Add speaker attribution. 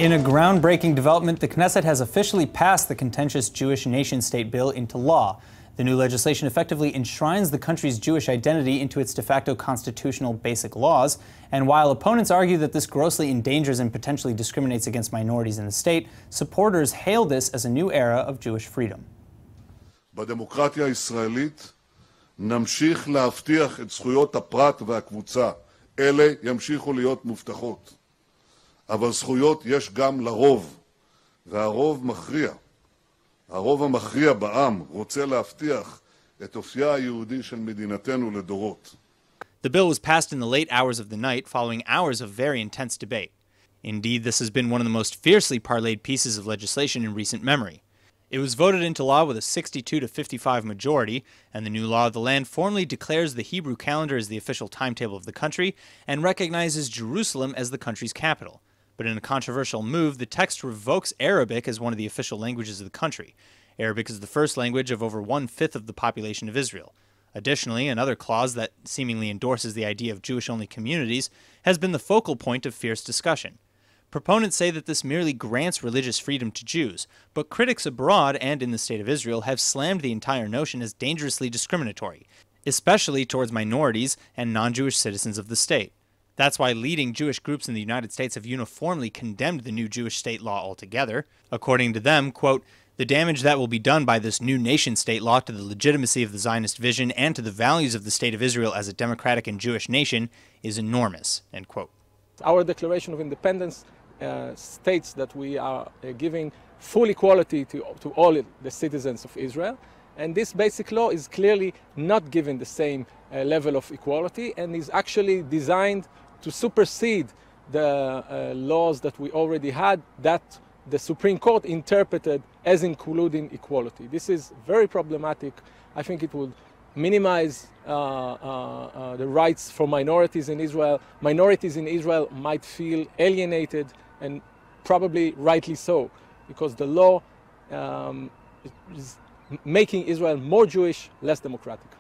Speaker 1: In a groundbreaking development, the Knesset has officially passed the contentious Jewish nation-state bill into law. The new legislation effectively enshrines the country's Jewish identity into its de facto constitutional basic laws. And while opponents argue that this grossly endangers and potentially discriminates against minorities in the state, supporters hail this as a new era of Jewish freedom.
Speaker 2: בדמוקרטיה הישראלית נמשיך להבטיח את זכויות הפרט והקבוצה. אלה ימשיכו להיות מובטחות. אבל זכויות יש גם לרוב, והרוב מכריע. הרוב המכריע בעם רוצה להבטיח את אופייה היהודי של מדינתנו לדורות.
Speaker 1: The bill was passed in the late hours of the night following hours of very intense debate. Indeed, this has been one of the most fiercely parlayed pieces of legislation in recent memory. It was voted into law with a 62 to 55 majority, and the new law of the land formally declares the Hebrew calendar as the official timetable of the country and recognizes Jerusalem as the country's capital. But in a controversial move, the text revokes Arabic as one of the official languages of the country. Arabic is the first language of over 1/5 of the population of Israel. Additionally, another clause that seemingly endorses the idea of Jewish-only communities has been the focal point of fierce discussion. Proponents say that this merely grants religious freedom to Jews, but critics abroad and in the state of Israel have slammed the entire notion as dangerously discriminatory, especially towards minorities and non-Jewish citizens of the state. That's why leading Jewish groups in the United States have uniformly condemned the new Jewish state law altogether. According to them, quote, "The damage that will be done by this new nation-state law to the legitimacy of the Zionist vision and to the values of the State of Israel as a democratic and Jewish nation is enormous," end quote.
Speaker 3: Our Declaration of Independence states that we are giving full equality to all the citizens of Israel. And this basic law is clearly not given the same level of equality and is actually designed to supersede the laws that we already had that the Supreme Court interpreted as including equality. This is very problematic. I think it would minimize the rights for minorities in Israel. Minorities in Israel might feel alienated, and probably rightly so, because the law is making Israel more Jewish, less democratic.